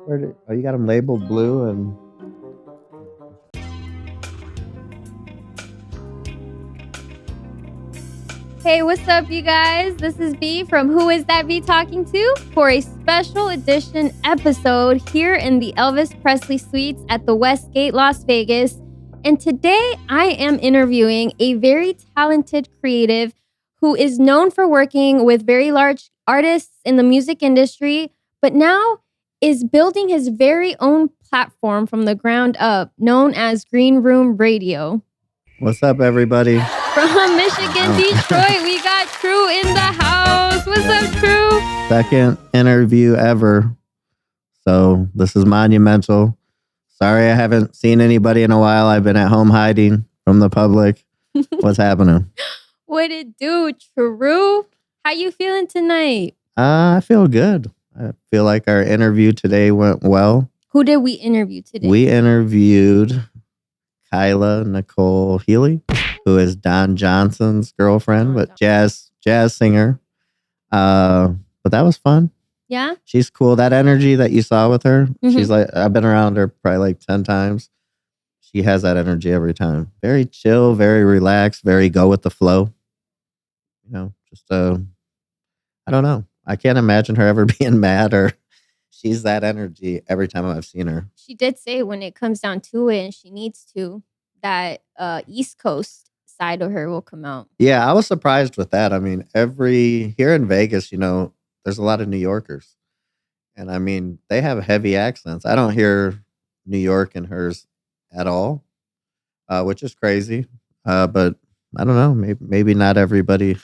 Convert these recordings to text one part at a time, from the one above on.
Oh, you got them labeled blue and Hey, what's up, you guys? This is B from Who Is That B Talking To for a special edition episode here in the Elvis Presley Suites at the Westgate, Las Vegas. And today I am interviewing a very talented creative who is known for working with very large artists in the music industry, but now is building his very own platform from the ground up, known as Green Room Radio. what's up, everybody? From Michigan, Detroit, we got True in the house. What's up, True? Second interview ever. So this is monumental. Sorry I haven't seen anybody in a while. I've been at home hiding from the public. What's happening? What it do, True? How you feeling tonight? I feel good. I feel like our interview today went well. Who did we interview today? We interviewed Kyla Nicole Healy, who is Don Johnson's girlfriend, but jazz singer. But that was fun. Yeah? She's cool. That energy that you saw with her, she's like, I've been around her probably like 10 times. She has that energy every time. Very chill, very relaxed, very go with the flow. You know, just, I don't know. I can't imagine her ever being mad or she's that energy every time I've seen her. She did say when it comes down to it and she needs to, that East Coast side of her will come out. Yeah, I was surprised with that. I mean, here in Vegas, you know, there's a lot of New Yorkers. And I mean, they have heavy accents. I don't hear New York in hers at all, which is crazy. But I don't know. Maybe not everybody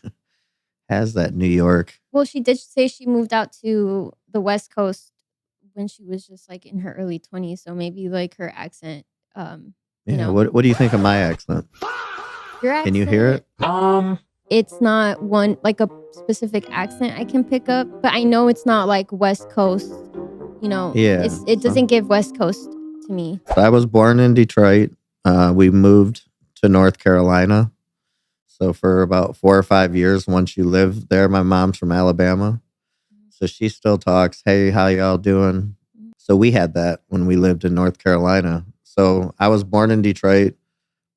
has that New York. Well, she did say she moved out to the West Coast when she was just like in her early 20s. So maybe like her accent. You know. What do you think of my accent? Your accent? Can you hear it? It's not one like a specific accent I can pick up, but I know it's not like West Coast. You know, Yeah, it doesn't give West Coast to me. I was born in Detroit. We moved to North Carolina. So for about 4 or 5 years, once you live there, my mom's from Alabama. So she still talks, hey, how y'all doing? So we had that when we lived in North Carolina. So I was born in Detroit,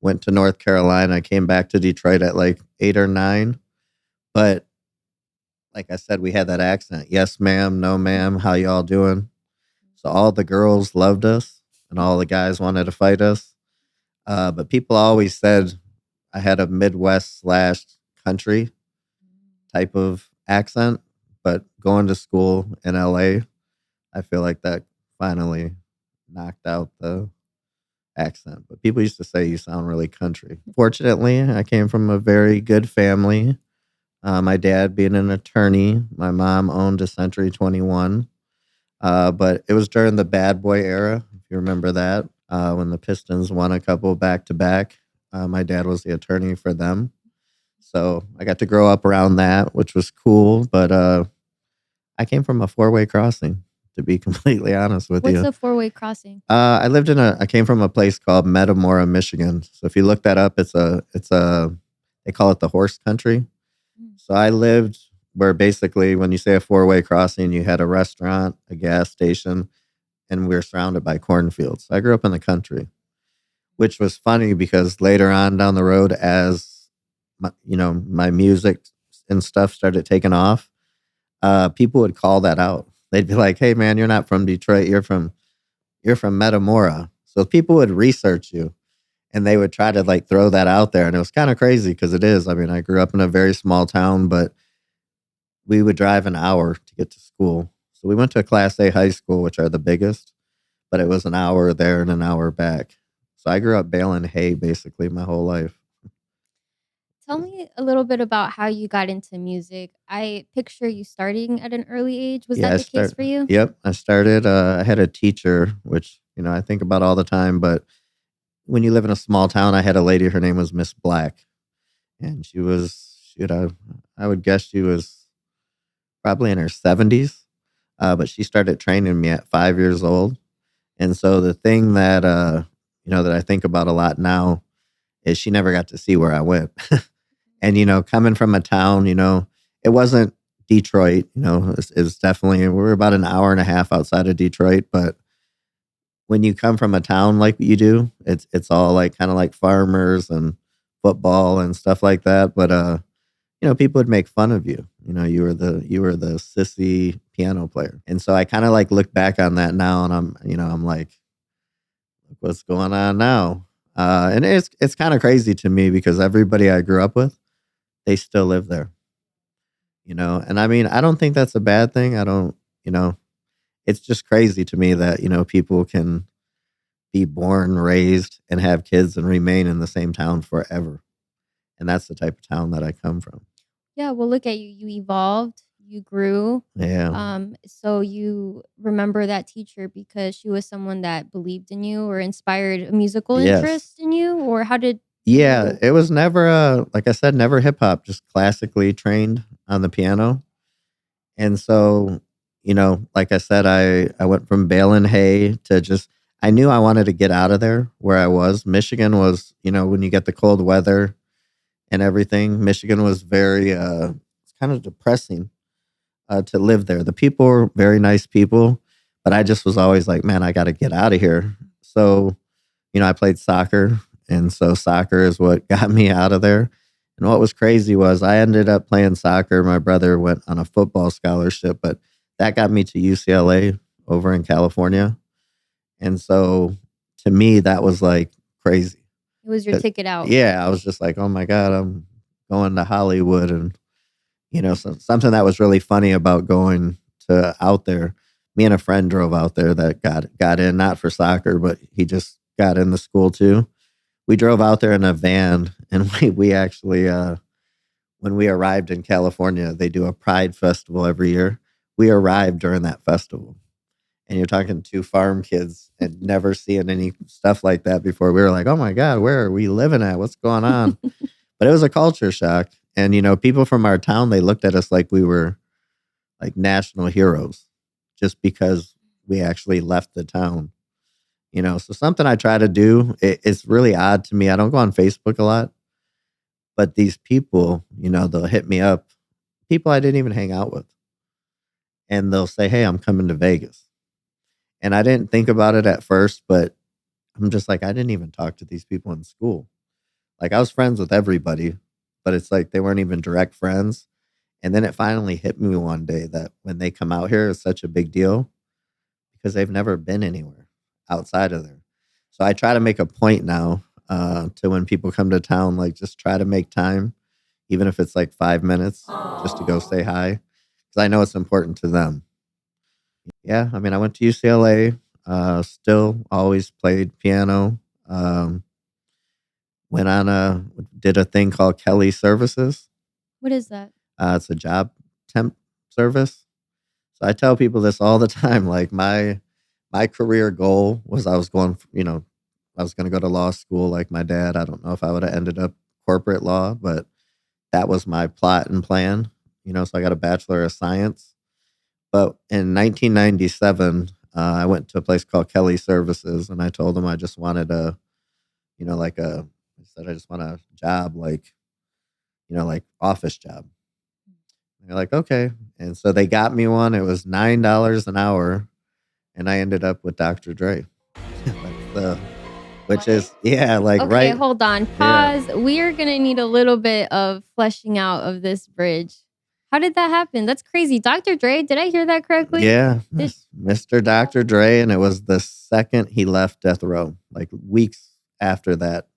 went to North Carolina, came back to Detroit at like 8 or 9. But like I said, we had that accent. Yes, ma'am. No, ma'am. How y'all doing? So all the girls loved us and all the guys wanted to fight us. But people always said I had a Midwest / country type of accent. But going to school in LA, I feel like that finally knocked out the accent. But people used to say you sound really country. Fortunately, I came from a very good family. My dad being an attorney, my mom owned a Century 21. But it was during the bad boy era, if you remember that, when the Pistons won a couple back to back. My dad was the attorney for them. So I got to grow up around that, which was cool. But I came from a 4-way crossing, to be completely honest with you. What's a 4-way crossing? I came from a place called Metamora, Michigan. So if you look that up, they call it the horse country. So I lived where basically when you say a 4-way crossing, you had a restaurant, a gas station, and we were surrounded by cornfields. I grew up in the country, which was funny because later on down the road, as my music and stuff started taking off, people would call that out. They'd be like, "Hey, man, you're not from Detroit. You're from Metamora." So people would research you, and they would try to like throw that out there, and it was kind of crazy because it is. I mean, I grew up in a very small town, but we would drive an hour to get to school. So we went to a Class A high school, which are the biggest, but it was an hour there and an hour back. So I grew up baling hay basically my whole life. Tell me a little bit about how you got into music. I picture you starting at an early age. Was that the case for you? Yep. I started, I had a teacher, which, I think about all the time, but when you live in a small town, I had a lady, her name was Miss Black. And she was, I would guess she was probably in her 70s. But she started training me at 5 years old. And so the thing that, that I think about a lot now is she never got to see where I went. And, coming from a town, it wasn't Detroit, is definitely, we're about an hour and a half outside of Detroit, but when you come from a town like you do, it's all like kind of like farmers and football and stuff like that. But people would make fun of you. You were the sissy piano player, and so I kind of like look back on that now, and I'm like, what's going on now? And it's kind of crazy to me because everybody I grew up with, they still live there. And I mean, I don't think that's a bad thing. I don't, it's just crazy to me that, people can be born, raised, and have kids and remain in the same town forever. And that's the type of town that I come from. Yeah, well, look at you. You evolved, you grew. Yeah. So you remember that teacher because she was someone that believed in you or inspired a musical Yes. interest in you, or how did Yeah, you? it was never, like I said, never hip hop, just classically trained on the piano. And so, like I said, I went from baling hay to just, I knew I wanted to get out of there where I was. Michigan was, when you get the cold weather and everything, Michigan was very, it's kind of depressing to live there. The people were very nice people, but I just was always like, man, I got to get out of here. So, I played soccer. And so soccer is what got me out of there. And what was crazy was I ended up playing soccer. My brother went on a football scholarship, but that got me to UCLA over in California. And so to me, that was like crazy. It was your ticket out. Yeah, I was just like, oh my God, I'm going to Hollywood. And, something that was really funny about going to out there. Me and a friend drove out there that got in, not for soccer, but he just got in the school too. We drove out there in a van, and we actually, when we arrived in California, they do a Pride festival every year. We arrived during that festival, and you're talking two farm kids and never seeing any stuff like that before. We were like, "Oh my God, where are we living at? What's going on?" But it was a culture shock, and people from our town, they looked at us like we were like national heroes, just because we actually left the town. So something I try to do, it's really odd to me. I don't go on Facebook a lot, but these people, they'll hit me up, people I didn't even hang out with, and they'll say, hey, I'm coming to Vegas. And I didn't think about it at first, but I'm just like, I didn't even talk to these people in school. Like I was friends with everybody, but it's like they weren't even direct friends. And then it finally hit me one day that when they come out here, it's such a big deal because they've never been anywhere outside of there. So I try to make a point now to when people come to town, like just try to make time, even if it's like 5 minutes, just to go say hi, because I know it's important to them. Yeah, I mean, I went to UCLA, still always played piano. Went on did a thing called Kelly Services. What is that? It's a job temp service. So I tell people this all the time. Like my career goal was I was going, I was going to go to law school like my dad. I don't know if I would have ended up corporate law, but that was my plot and plan. So I got a Bachelor of Science. But in 1997, I went to a place called Kelly Services, and I told them I just wanted I said I just want a job like office job. And they're like, okay. And so they got me one. It was $9 an hour, and I ended up with Dr. Dre. Which is, yeah, like Okay, right. hold on. Pause. Yeah. We are going to need a little bit of fleshing out of this bridge. How did that happen? That's crazy. Dr. Dre, did I hear that correctly? Yeah, Mr. Dr. Dre, and it was the second he left death row, like weeks after that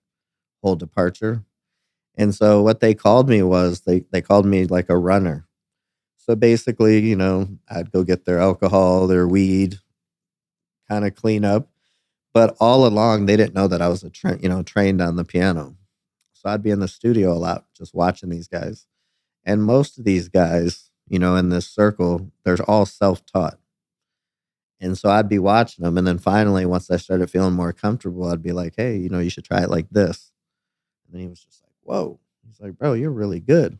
whole departure. And so what they called me was, they called me like a runner. So basically, I'd go get their alcohol, their weed, kind of clean up. But all along, they didn't know that I was trained on the piano. So I'd be in the studio a lot, just watching these guys. And most of these guys, in this circle, they're all self-taught. And so I'd be watching them. And then finally, once I started feeling more comfortable, I'd be like, hey, you should try it like this. And then he was just like, whoa. He's like, bro, you're really good.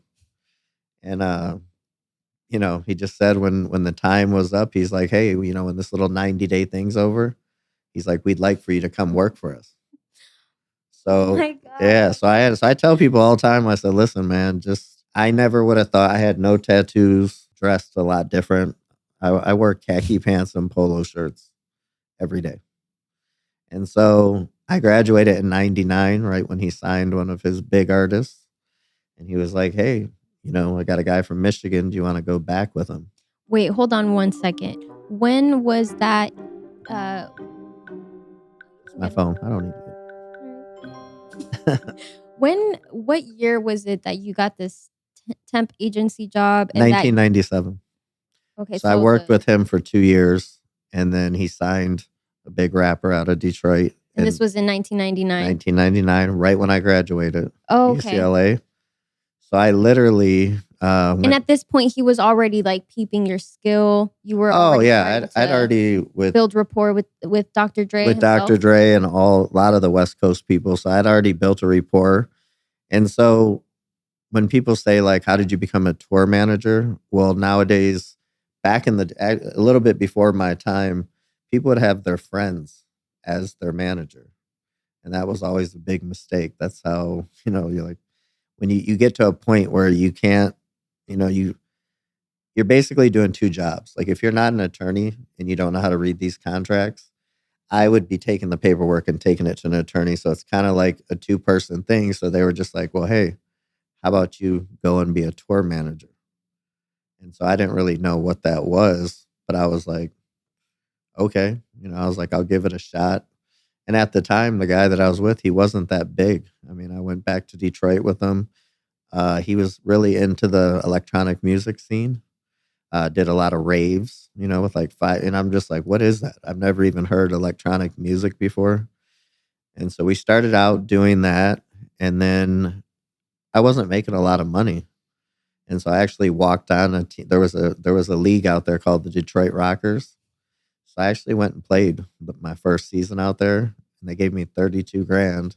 And, he just said when the time was up, he's like, hey, when this little 90-day thing's over, he's like, we'd like for you to come work for us. So, yeah, so I tell people all the time, I said, listen, man, I never would have thought, I had no tattoos, dressed a lot different. I wore khaki pants and polo shirts every day. And so I graduated in 99, right when he signed one of his big artists. And he was like, hey, I got a guy from Michigan. Do you want to go back with him? Wait, hold on one second. When was that? It's my phone. I don't need it. What year was it that you got this temp agency job? And 1997. Okay, so I worked with him for 2 years, and then he signed a big rapper out of Detroit. And this was in 1999? 1999, right when I graduated. Oh, okay. UCLA. So I literally... and at this point, he was already like peeping your skill. You were I'd already build rapport with Dr. Dre. With himself. Dr. Dre and a lot of the West Coast people. So I'd already built a rapport. And so when people say like, how did you become a tour manager? Well, nowadays, back in a little bit before my time, people would have their friends as their manager. And that was always a big mistake. That's how, you're like, when you get to a point where you can't, you're basically doing two jobs. Like if you're not an attorney and you don't know how to read these contracts, I would be taking the paperwork and taking it to an attorney. So it's kind of like a 2-person thing. So they were just like, well, hey, how about you go and be a tour manager? And so I didn't really know what that was, but I was like, okay, I was like, I'll give it a shot. And at the time, the guy that I was with, he wasn't that big. I mean, I went back to Detroit with him. He was really into the electronic music scene. Did a lot of raves, with like 5. And I'm just like, what is that? I've never even heard electronic music before. And so we started out doing that. And then I wasn't making a lot of money. And so I actually walked on a team. There was a league out there called the Detroit Rockers. So I actually went and played my first season out there, and they gave me $32,000.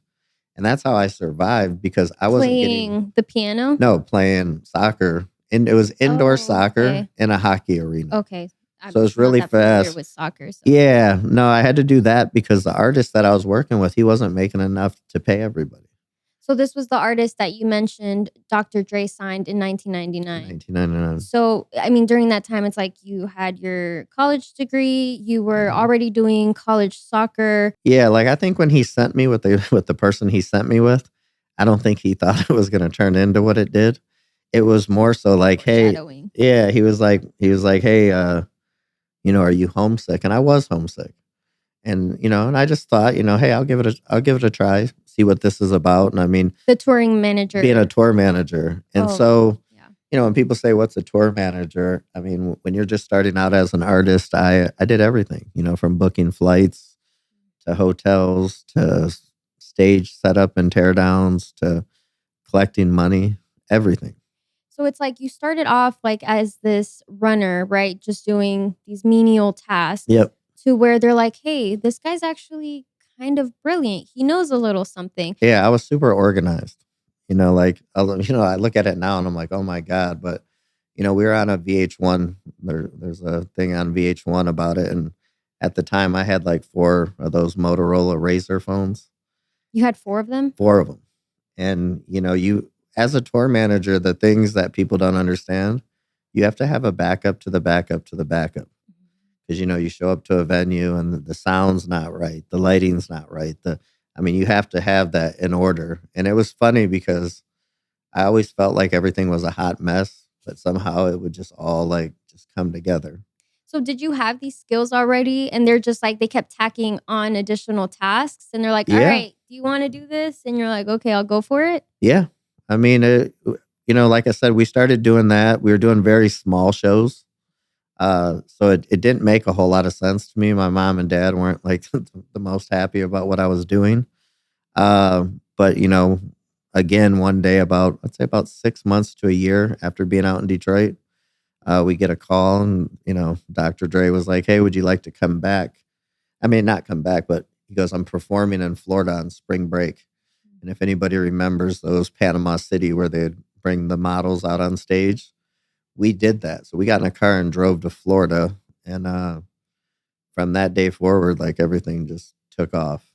And that's how I survived, because I wasn't playing the piano. No, playing soccer. And it was indoor soccer in a hockey arena. Okay. So it's really fast. With soccer. So. Yeah. No, I had to do that because the artist that I was working with, he wasn't making enough to pay everybody. So this was the artist that you mentioned, Dr. Dre signed in 1999. 1999. So, I mean, during that time, it's like you had your college degree, you were already doing college soccer. Yeah, like I think when he sent me with the person he sent me with, I don't think he thought it was going to turn into what it did. It was more so like, hey, yeah, he was like, hey, are you homesick? And I was homesick. And, and I just thought, hey, I'll give it a try, see what this is about. And I mean, the touring manager, being a tour manager. And so, when people say, what's a tour manager? I mean, when you're just starting out as an artist, I did everything, from booking flights to hotels to stage setup and teardowns to collecting money, everything. So it's like you started off like as this runner, right? Just doing these menial tasks. Yep. To where they're like, hey, this guy's actually kind of brilliant. He knows a little something. Yeah, I was super organized. I look at it now and I'm like, oh my God. But, we were on a VH1. There's a thing on VH1 about it. And at the time I had like 4 of those Motorola Razr phones. You had 4 of them? 4 of them. And, you, as a tour manager, the things that people don't understand, you have to have a backup to the backup to the backup. Because, you show up to a venue and the sound's not right. The lighting's not right. You have to have that in order. And it was funny because I always felt like everything was a hot mess, but somehow it would just all just come together. So did you have these skills already? And they're just like, they kept tacking on additional tasks. And they're like, all right, do you want to do this? And you're like, okay, I'll go for it. Yeah. I mean, like I said, we started doing that. We were doing very small shows. So it didn't make a whole lot of sense to me. My mom and dad weren't like the most happy about what I was doing. But again, one day I'd say about 6 months to a year after being out in Detroit, we get a call and, Dr. Dre was like, hey, would you like to come back? I mean, not come back, but he goes, I'm performing in Florida on spring break. And if anybody remembers those Panama City where they'd bring the models out on stage, we did that. So we got in a car and drove to Florida. And from that day forward, everything just took off.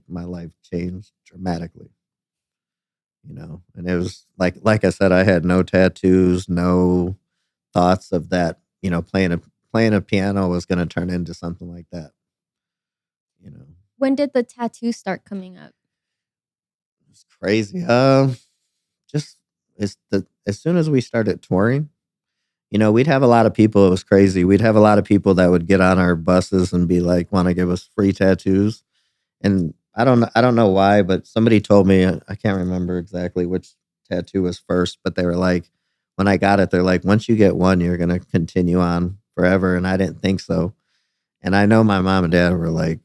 My life changed dramatically. And it was like I said, I had no tattoos, no thoughts of that, playing a piano was going to turn into something like that, you know. When did the tattoos start coming up? It's crazy. Just as soon as we started touring, we'd have a lot of people. It was crazy. We'd have a lot of people that would get on our buses and be like, want to give us free tattoos. And I don't know why, but somebody told me, I can't remember exactly which tattoo was first, but they were like, when I got it, they're like, once you get one, you're going to continue on forever. And I didn't think so. And I know my mom and dad were like,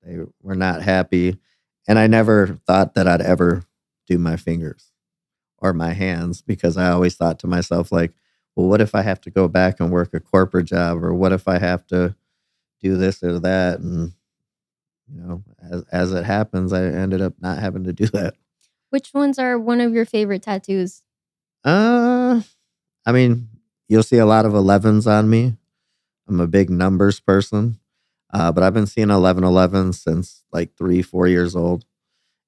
they were not happy. And I never thought that I'd ever do my fingers or my hands, because I always thought to myself, like, well, what if I have to go back and work a corporate job? Or what if I have to do this or that? And, as it happens, I ended up not having to do that. Which ones are one of your favorite tattoos? I mean, you'll see a lot of 11s on me. I'm a big numbers person. But I've been seeing 1111 since like 3, 4 years old.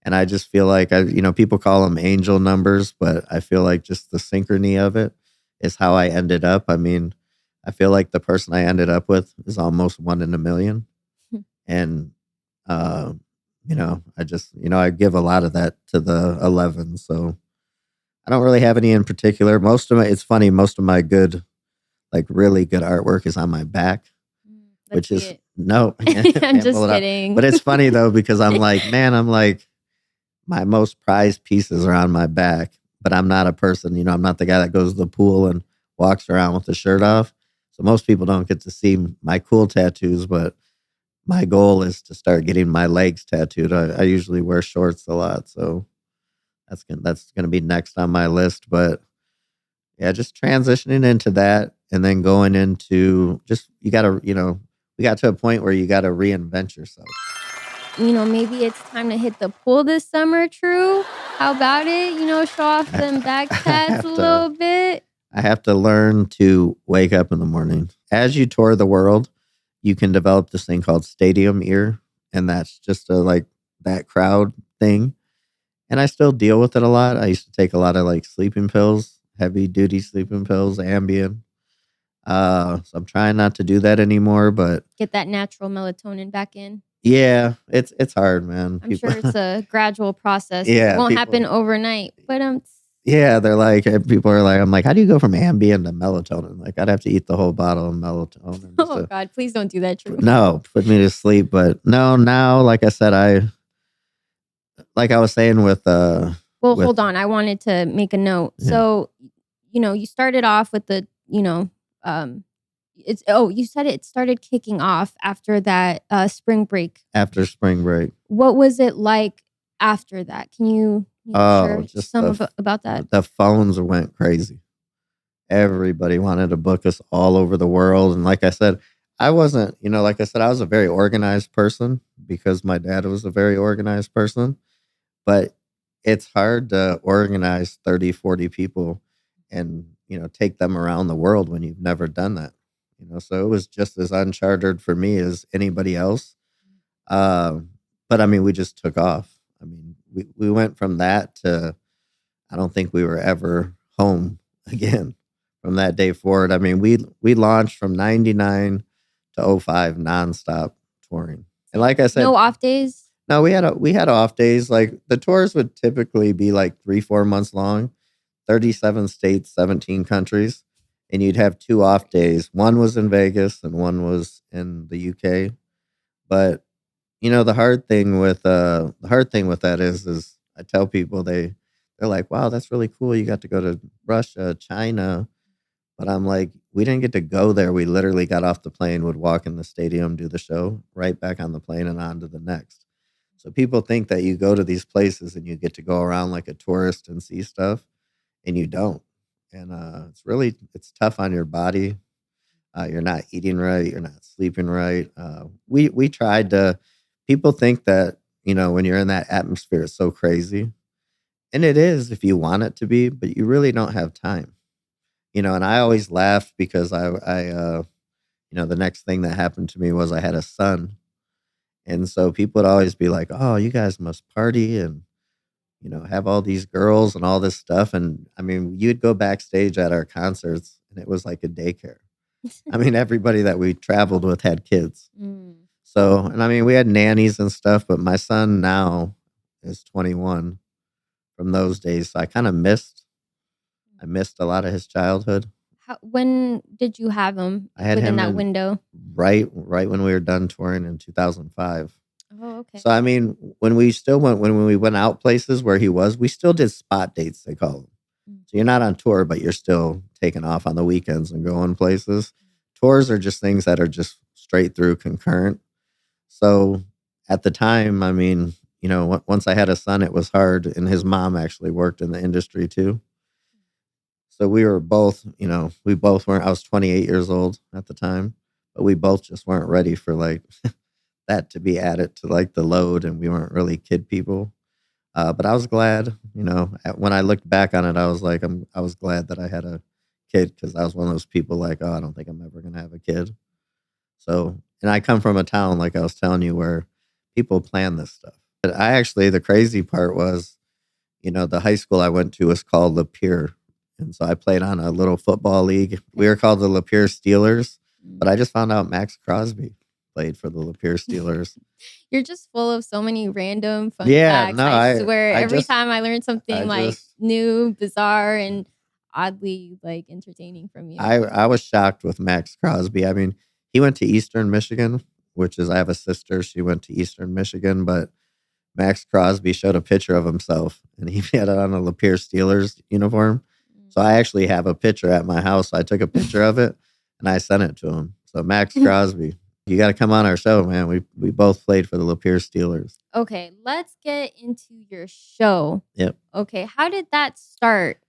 And I just feel like people call them angel numbers, but I feel like just the synchrony of it is how I ended up. I mean, I feel like the person I ended up with is almost 1 in a million. And, I give a lot of that to the 11. So I don't really have any in particular. It's funny, most of my good, like really good artwork is on my back, which is, no, I'm just kidding. But it's funny though, because I'm like, my most prized pieces are on my back, but I'm not a person, I'm not the guy that goes to the pool and walks around with the shirt off. So most people don't get to see my cool tattoos, but my goal is to start getting my legs tattooed. I usually wear shorts a lot, so that's gonna be next on my list. But yeah, just transitioning into that, and then going into just we got to a point where you got to reinvent yourself. Maybe it's time to hit the pool this summer, True. How about it? Show off them back tats a little bit. I have to learn to wake up in the morning. As you tour the world, you can develop this thing called stadium ear, and that's just that crowd thing. And I still deal with it a lot. I used to take a lot of like sleeping pills, heavy duty sleeping pills, Ambien. So I'm trying not to do that anymore, but get that natural melatonin back in. Yeah, it's hard, man. I'm sure it's a gradual process. Yeah, it won't happen overnight, but yeah, they're like, people are like, I'm like, how do you go from Ambien to melatonin? Like, I'd have to eat the whole bottle of melatonin. Oh God, please don't do that, True. No, put me to sleep. But no, now, like I said, like I was saying with hold on, I wanted to make a note. Yeah. So, you started off with the, you said it started kicking off after that spring break. After spring break. What was it like after that? Can you share just about that? The phones went crazy. Everybody wanted to book us all over the world. And like I said, I wasn't, like I said, I was a very organized person because my dad was a very organized person. But it's hard to organize 30, 40 people and, take them around the world when you've never done that. So it was just as uncharted for me as anybody else. But I mean, we just took off. I mean, we went from that to, I don't think we were ever home again from that day forward. I mean, we launched from 99 to 05 nonstop touring. And like I said, no off days. No, we had off days. Like the tours would typically be like 3-4 months long, 37 states, 17 countries. And you'd have 2 off days. One was in Vegas and one was in the UK. But the hard thing with that is I tell people they're like, wow, that's really cool. You got to go to Russia, China. But I'm like, we didn't get to go there. We literally got off the plane, would walk in the stadium, do the show, right back on the plane and on to the next. So people think that you go to these places and you get to go around like a tourist and see stuff, and you don't. And it's tough on your body. You're not eating right. You're not sleeping right. We tried to. People think that when you're in that atmosphere, it's so crazy, and it is if you want it to be, but you really don't have time. And I always laughed because I the next thing that happened to me was I had a son, and so people would always be like, "Oh, you guys must party and." Have all these girls and all this stuff. And I mean, you'd go backstage at our concerts and it was like a daycare. I mean, everybody that we traveled with had kids. Mm. So, and I mean, we had nannies and stuff, but my son now is 21 from those days. So I missed a lot of his childhood. When did you have him I had within him that in window? right when we were done touring in 2005. Oh, okay. So I mean, when we went out places where he was, we still did spot dates, they call them. So you're not on tour, but you're still taking off on the weekends and going places. Tours are just things that are just straight through concurrent. So at the time, I mean, once I had a son, it was hard, and his mom actually worked in the industry too. So we were both, we both weren't. I was 28 years old at the time, but we both just weren't ready for like that to be added to like the load, and we weren't really kid people. But I was glad, when I looked back on it, I was like, I was glad that I had a kid, because I was one of those people like, oh, I don't think I'm ever gonna have a kid. So, and I come from a town, like I was telling you, where people plan this stuff. But the crazy part was, the high school I went to was called Lapeer. And so I played on a little football league. We were called the Lapeer Steelers, but I just found out Max Crosby played for the Lapeer Steelers. You're just full of so many random fun facts. No, I swear, every time I learn something new, bizarre, and oddly entertaining from you. I was shocked with Max Crosby. I mean, he went to Eastern Michigan, which is, I have a sister. She went to Eastern Michigan, but Max Crosby showed a picture of himself, and he had it on a Lapeer Steelers uniform. So I actually have a picture at my house. So I took a picture of it and I sent it to him. So Max Crosby, you got to come on our show, man. We both played for the Lapeer Steelers. Okay, let's get into your show. Yep. Okay, how did that start?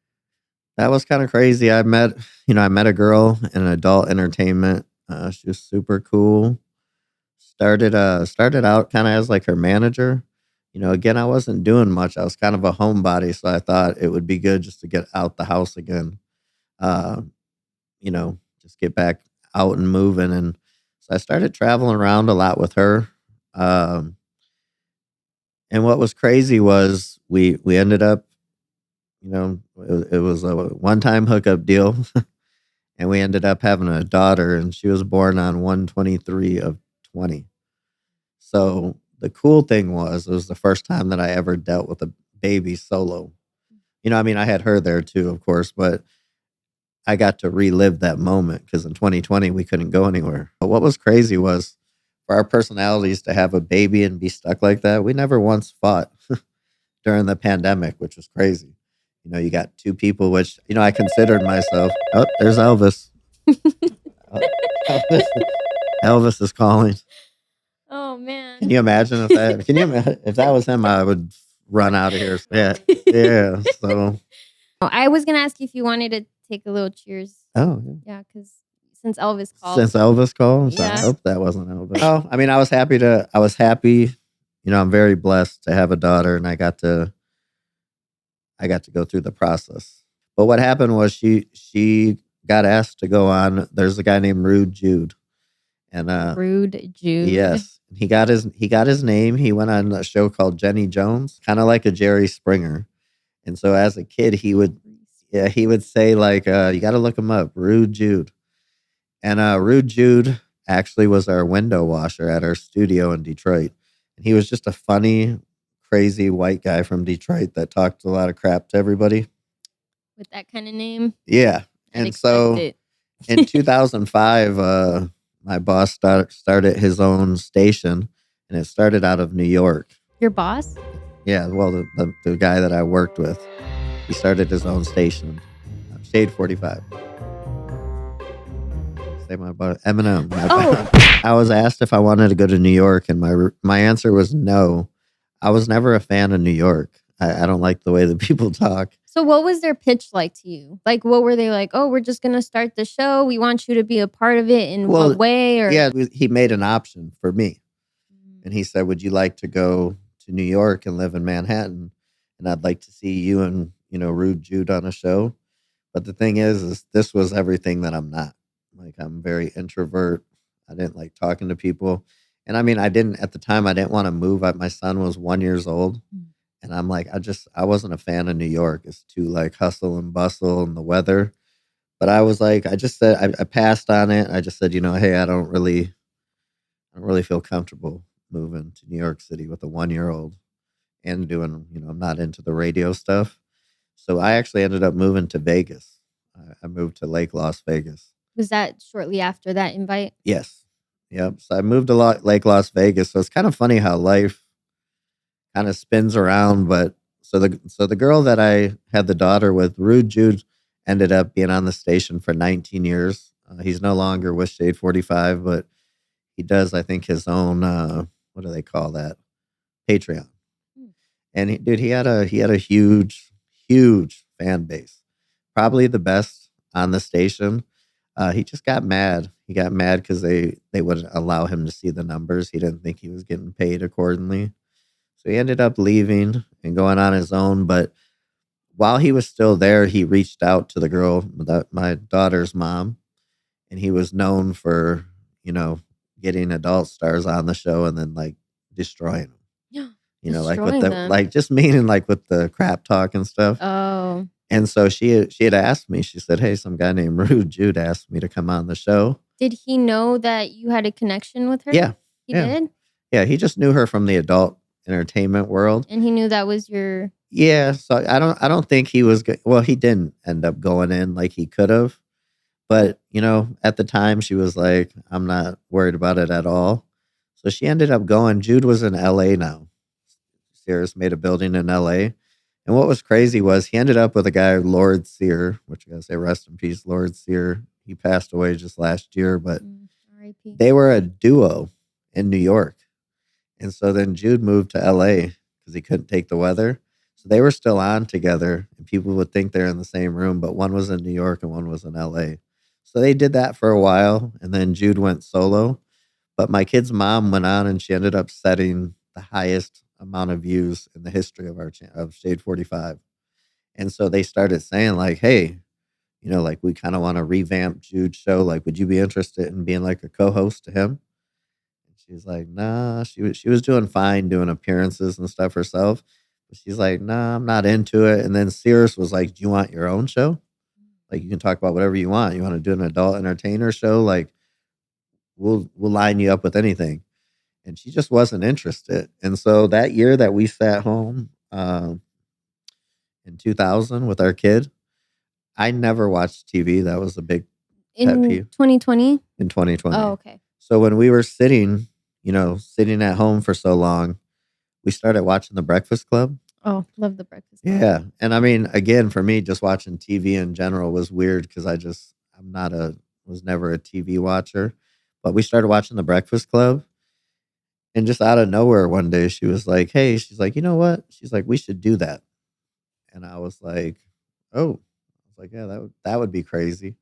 That was kind of crazy. I met a girl in adult entertainment. She was super cool. Started out kind of as like her manager. Again, I wasn't doing much. I was kind of a homebody, so I thought it would be good just to get out the house again. Just get back out and moving. And so I started traveling around a lot with her. And what was crazy was we ended up, it was a one-time hookup deal. And we ended up having a daughter, and she was born on 1/23 of 20. So the cool thing was, it was the first time that I ever dealt with a baby solo. I had her there too, of course, but I got to relive that moment, because in 2020, we couldn't go anywhere. But what was crazy was, for our personalities to have a baby and be stuck like that, we never once fought during the pandemic, which was crazy. You got two people, which, I considered myself. Oh, there's Elvis. Elvis is calling. Oh man! Can you imagine if that was him? I would run out of here. Yeah. So I was gonna ask you if you wanted to take a little cheers. Oh yeah, because since Elvis called. So I hope that wasn't Elvis. Oh, I mean, I was happy. I'm very blessed to have a daughter, and I got to go through the process. But what happened was she got asked to go on. There's a guy named Rude Jude. And Rude Jude. Yes. He got his name. He went on a show called Jenny Jones, kind of like a Jerry Springer. And so as a kid, he would say like, you got to look him up, Rude Jude. And Rude Jude actually was our window washer at our studio in Detroit. And he was just a funny, crazy white guy from Detroit that talked a lot of crap to everybody. With that kind of name? Yeah. And so in 2005, my boss started his own station, and it started out of New York. Your boss? Yeah, well, the guy that I worked with, he started his own station, Shade 45. Say my boss, Eminem. I was asked if I wanted to go to New York, and my answer was no. I was never a fan of New York. I don't like the way that people talk. So what was their pitch like to you? Like, what were they like? Oh, we're just going to start the show. We want you to be a part of it in what way? Or yeah, he made an option for me. And he said, would you like to go to New York and live in Manhattan? And I'd like to see you and, Rude Jude on a show. But the thing is this was everything that I'm not. Like, I'm very introvert. I didn't like talking to people. And I mean, at the time, I didn't want to move. My son was 1 year old. And I'm like, I wasn't a fan of New York. It's too like hustle and bustle and the weather. But I was like, I just said I passed on it. I just said, hey, I don't really feel comfortable moving to New York City with a 1 year old and doing, I'm not into the radio stuff. So I actually ended up moving to Vegas. I moved to Lake Las Vegas. Was that shortly after that invite? Yes. Yep. So I moved to Lake Las Vegas. So it's kind of funny how life kind of spins around. But so the girl that I had the daughter with, Rude Jude, ended up being on the station for 19 years. He's no longer with Shade 45, but he does, I think, his own. What do they call that? Patreon. And he had a huge fan base, probably the best on the station. He just got mad. He got mad because they wouldn't allow him to see the numbers. He didn't think he was getting paid accordingly. So he ended up leaving and going on his own. But while he was still there, he reached out to the girl, my daughter's mom, and he was known for, getting adult stars on the show and then like destroying them. Yeah. Like with like just meaning like with the crap talk and stuff. Oh. And so she had asked me, she said, hey, some guy named Rude Jude asked me to come on the show. Did he know that you had a connection with her? Yeah. He did? Yeah, he just knew her from the adult entertainment world. And he knew that was your... Yeah, so I don't think he was well, he didn't end up going in like he could have. But, at the time she was like, I'm not worried about it at all. So she ended up going. Jude was in LA now. Sears made a building in LA. And what was crazy was he ended up with a guy, Lord Sear, which I gotta say, rest in peace, Lord Sear. He passed away just last year, but they were a duo in New York. And so then Jude moved to LA because he couldn't take the weather. So they were still on together, and people would think they're in the same room, but one was in New York and one was in LA. So they did that for a while, and then Jude went solo. But my kid's mom went on, and she ended up setting the highest amount of views in the history of of Shade 45. And so they started saying like, hey, like we kind of want to revamp Jude's show. Like, would you be interested in being like a co-host to him? And she's like, nah, she was doing fine doing appearances and stuff herself. But she's like, nah, I'm not into it. And then Sears was like, do you want your own show? Like, you can talk about whatever you want. You want to do an adult entertainer show? Like, we'll line you up with anything. And she just wasn't interested. And so that year that we sat home in 2000 with our kid, I never watched TV. That was a big pet peeve. 2020? In 2020. Oh, okay. So when we were sitting at home for so long, we started watching The Breakfast Club. Oh, love The Breakfast Club. Yeah. And I mean, again, for me, just watching TV in general was weird because was never a TV watcher. But we started watching The Breakfast Club. And just out of nowhere one day, she was like, hey, she's like, you know what? She's like, we should do that. And I was like, oh. I was like, yeah, that would be crazy.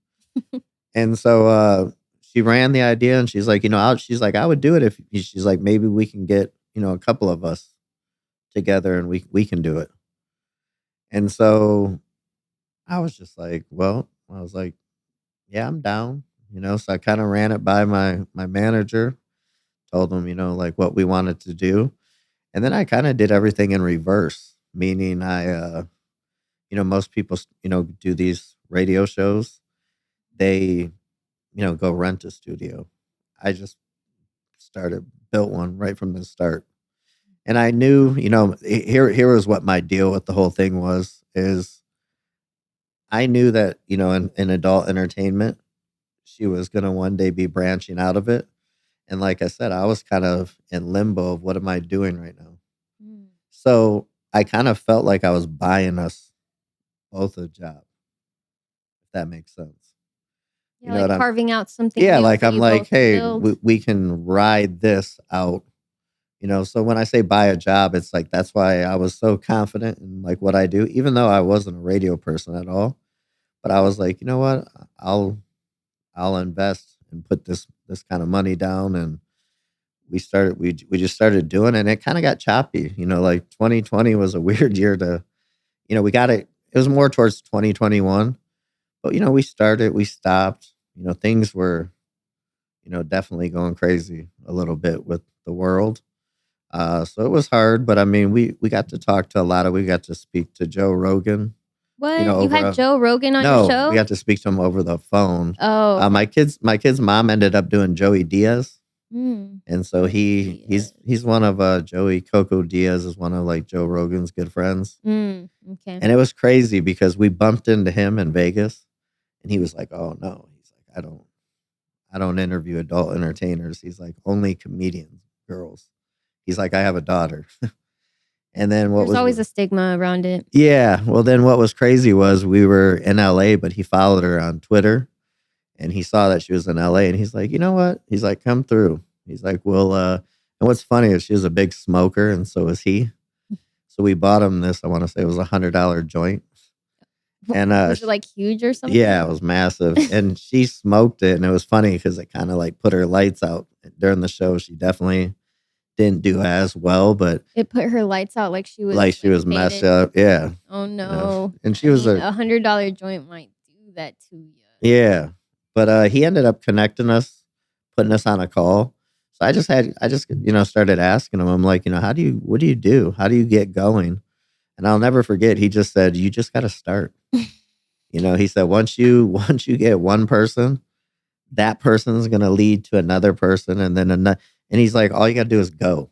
And so she ran the idea, and she's like, she's like, I would do it if she's like, maybe we can get, a couple of us together and we can do it. And so I was just like, well, I was like, yeah, I'm down, so I kind of ran it by my manager, told him, like what we wanted to do. And then I kind of did everything in reverse, meaning I, most people, do these radio shows. They, go rent a studio. I just built one right from the start. And I knew, here was what my deal with the whole thing is I knew that, in adult entertainment, she was going to one day be branching out of it. And like I said, I was kind of in limbo of what am I doing right now? So I kind of felt like I was buying us both a job, if that makes sense. Yeah, like carving out something. Yeah, like I'm like, hey, we can ride this out. So when I say buy a job, it's like that's why I was so confident in like what I do, even though I wasn't a radio person at all. But I was like, you know what, I'll invest and put this kind of money down. And we just started doing it, and it kind of got choppy. Like 2020 was a weird year to, we got it. It was more towards 2021, but we started, we stopped. Things were, definitely going crazy a little bit with the world. So it was hard, but I mean, we got to talk to we got to speak to Joe Rogan What? You know, You over had Joe Rogan on your no, show? we got to speak to him over the phone. Oh, okay. My kid's mom ended up doing Joey Diaz. Mm. And so he's one of Joey Coco Diaz is one of like Joe Rogan's good friends. Okay. And it was crazy because we bumped into him in Vegas and he was like, "Oh no." He's like, I don't interview adult entertainers." He's like, "Only comedians, girls." He's like, "I have a daughter." And then There's always a stigma around it. Yeah. Well, then what was crazy was we were in LA, but he followed her on Twitter and he saw that she was in LA and he's like, "You know what?" He's like, "Come through." He's like, "Well, and what's funny is she was a big smoker and so was he. So we bought him this, I want to say it was $100 joint. And was it like huge or something? yeah, it was massive. And she smoked it and it was funny because it kind of like put her lights out during the show. She definitely didn't do as well, but it put her lights out like she was messed up. Yeah. Oh no. You know? And she was $100 joint might do that to you. Yeah. But he ended up connecting us, putting us on a call. So I just started asking him, I'm like, what do you do? How do you get going? And I'll never forget, he just said, "You just got to start." He said, once you get one person, that person's going to lead to another person. And then another, and he's like, all you got to do is go.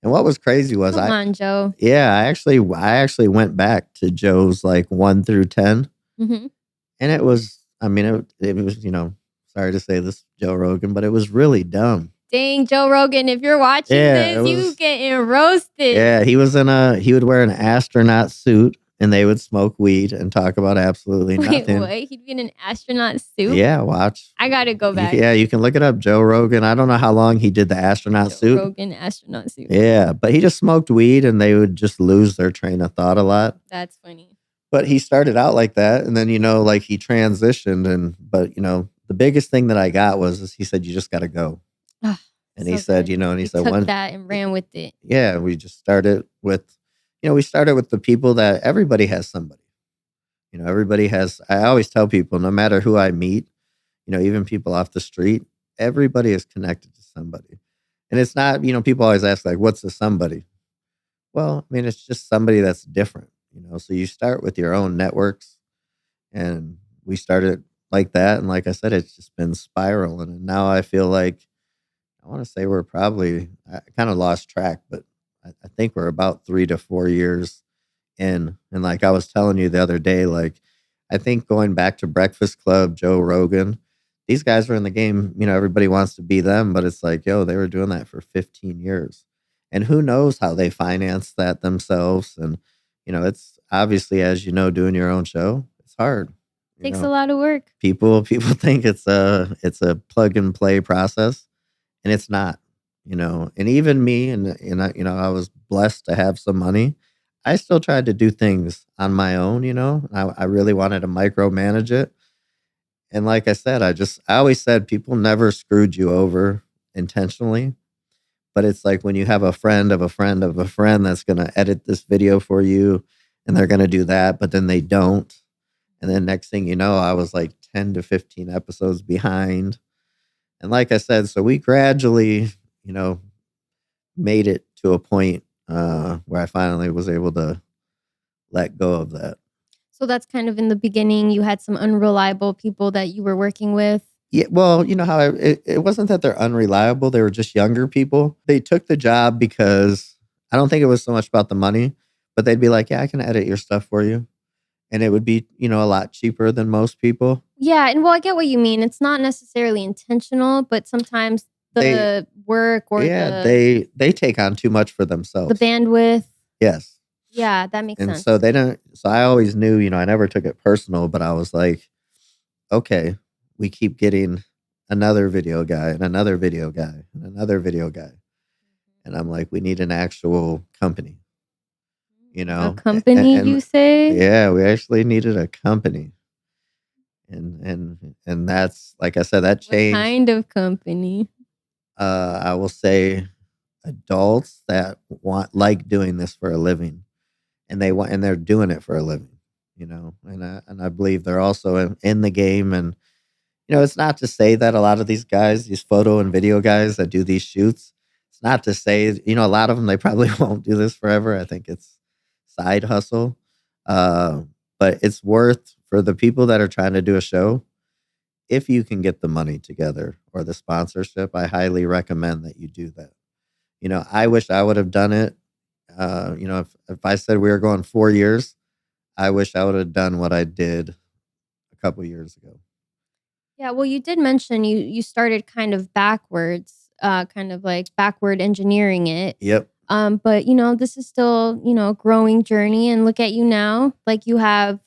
And what was crazy was Come on, Joe. Yeah, I actually went back to Joe's like 1 through 10. Mm-hmm. And it was, it was, sorry to say this, Joe Rogan, but it was really dumb. Dang, Joe Rogan, if you're watching this, you getting roasted. Yeah, he would wear an astronaut suit and they would smoke weed and talk about absolutely nothing. Wait, what? He'd be in an astronaut suit? Yeah, watch. I got to go back. You can look it up, Joe Rogan. I don't know how long he did the astronaut suit. Rogan astronaut suit. Yeah, but he just smoked weed and they would just lose their train of thought a lot. That's funny. But he started out like that and then, like he transitioned but the biggest thing that I got was he said, "You just got to go." And he said, and he said, took that and ran with it. Yeah, we just started with, the people that everybody has somebody. Everybody has, I always tell people, no matter who I meet, even people off the street, everybody is connected to somebody. And it's not, people always ask like, what's a somebody? Well, it's just somebody that's different, so you start with your own networks and we started like that. And like I said, it's just been spiraling. And now I feel like, I want to say we're probably, I kind of lost track, but I think we're about 3 to 4 years in. And like I was telling you the other day, like I think going back to Breakfast Club, Joe Rogan, these guys are in the game, everybody wants to be them, but it's like, they were doing that for 15 years. And who knows how they finance that themselves. And, it's obviously, as you know, doing your own show, it's hard. Takes a lot of work. People think it's a plug and play process. And it's not, and even me, and I was blessed to have some money. I still tried to do things on my own, I really wanted to micromanage it. And like I said, I always said people never screwed you over intentionally. But it's like when you have a friend of a friend of a friend that's going to edit this video for you and they're going to do that, but then they don't. And then next thing you know, I was like 10 to 15 episodes behind. And like I said, so we gradually, made it to a point where I finally was able to let go of that. So that's kind of in the beginning, you had some unreliable people that you were working with. Yeah, well, you know how it wasn't that they're unreliable. They were just younger people. They took the job because I don't think it was so much about the money, but they'd be like, "Yeah, I can edit your stuff for you." And it would be, a lot cheaper than most people. Yeah. And I get what you mean. It's not necessarily intentional, but sometimes work or they take on too much for themselves. The bandwidth. Yes. Yeah, that makes sense. So so I always knew, I never took it personal, but I was like, okay, we keep getting another video guy and another video guy and another video guy. And I'm like, we need an actual company. A company, you say? Yeah, we actually needed a company. And that's, like I said, that changed. What kind of company? I will say adults that like doing this for a living, and they're doing it for a living, and I believe they're also in the game. And, it's not to say that a lot of these guys, these photo and video guys that do these shoots, it's not to say, a lot of them, they probably won't do this forever. I think it's side hustle. But it's worth for the people that are trying to do a show, if you can get the money together or the sponsorship, I highly recommend that you do that. I wish I would have done it. If I said we were going 4 years, I wish I would have done what I did a couple years ago. Yeah, well, you did mention you started kind of backwards, kind of like backward engineering it. Yep. But this is still, a growing journey, and look at you now. Like you have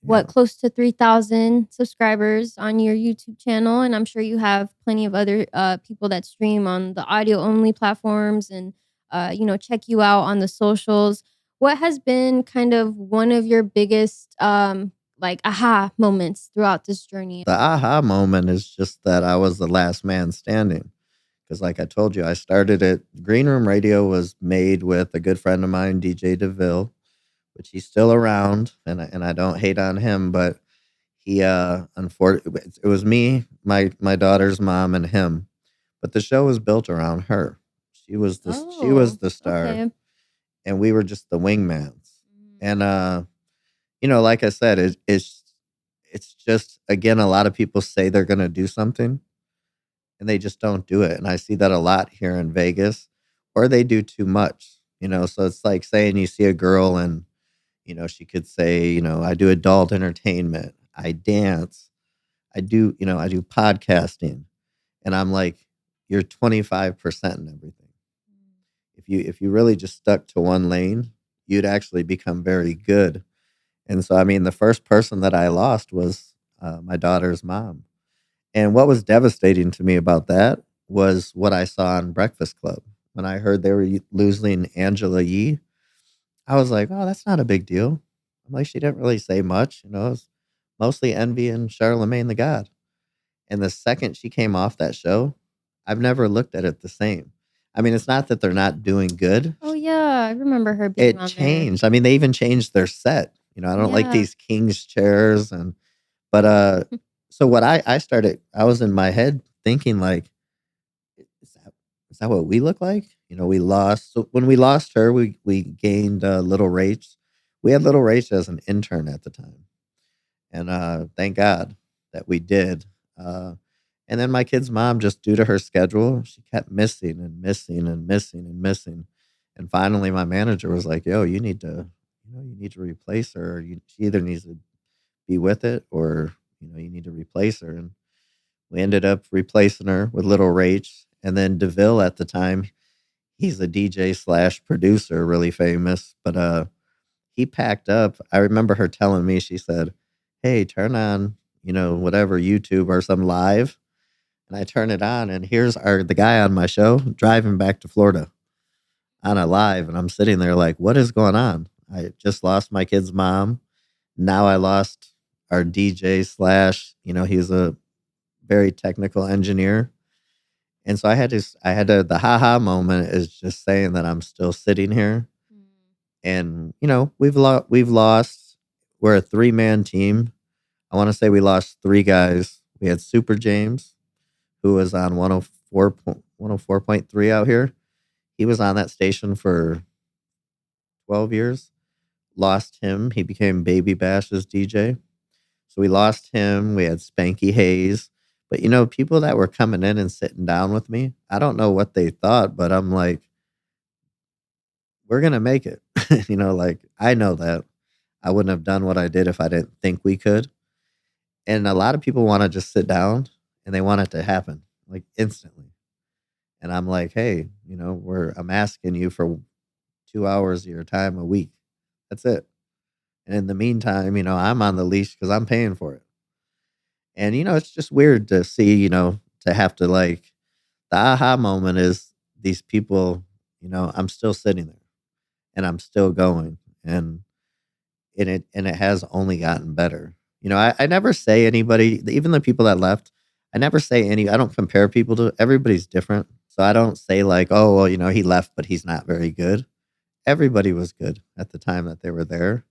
Yeah. close to 3,000 subscribers on your YouTube channel, and I'm sure you have plenty of other people that stream on the audio only platforms and check you out on the socials. What has been kind of one of your biggest like aha moments throughout this journey? The aha moment is just that I was the last man standing. Because, like I told you, I started it. Green Room Radio was made with a good friend of mine, DJ DeVille, which he's still around, and I don't hate on him, but he unfortunately it was me, my daughter's mom, and him. But the show was built around her. She was the star, Okay. and we were just the wingmans. Mm. And like I said, it's just, again, a lot of people say they're gonna do something and they just don't do it. And I see that a lot here in Vegas, or they do too much. So it's like saying you see a girl and she could say, I do adult entertainment, I dance, I do podcasting, and I'm like, you're 25% in everything. If you really just stuck to one lane, you'd actually become very good. And so, I mean, the first person that I lost was my daughter's mom. And what was devastating to me about that was what I saw on Breakfast Club. When I heard they were losing Angela Yee, I was like, oh, that's not a big deal. I'm like, she didn't really say much. It was mostly Envy and Charlemagne the God. And the second she came off that show, I've never looked at it the same. I mean, it's not that they're not doing good. Oh yeah, I remember her being It on there. changed. I mean, they even changed their set. I don't like Yeah. these king's chairs but so what I started, I was in my head thinking like, is that what we look like? We lost. So when we lost her, we gained Little Rach. We had Little Rach as an intern at the time, and thank God that we did. And then my kid's mom, just due to her schedule, she kept missing and missing and missing and missing. And finally, my manager was like, "Yo, you need to replace her. She either needs to be with it, or you need to replace her." And we ended up replacing her with Little Rach. And then DeVille at the time, he's a DJ slash producer, really famous. But he packed up. I remember her telling me, she said, "Hey, turn on, whatever, YouTube or some live." And I turn it on, and here's the guy on my show driving back to Florida on a live. And I'm sitting there like, what is going on? I just lost my kid's mom. Now I lost our DJ slash, he's a very technical engineer. And so the haha moment is just saying that I'm still sitting here. And, we've lost, we're a 3-man team. I want to say we lost 3 guys. We had Super James, who was on 104.3 out here. He was on that station for 12 years. Lost him. He became Baby Bash's DJ. So we lost him. We had Spanky Hayes. But, people that were coming in and sitting down with me, I don't know what they thought, but I'm like, we're going to make it. Like, I know that I wouldn't have done what I did if I didn't think we could. And a lot of people want to just sit down and they want it to happen like instantly. And I'm like, hey, I'm asking you for 2 hours of your time a week. That's it. And in the meantime, I'm on the leash because I'm paying for it. And, it's just weird to see, to have to the aha moment is these people, I'm still sitting there and I'm still going. And it has only gotten better. I never say anybody, even the people that left, I never say I don't compare people to, everybody's different. So I don't say like, oh, well, he left, but he's not very good. Everybody was good at the time that they were there.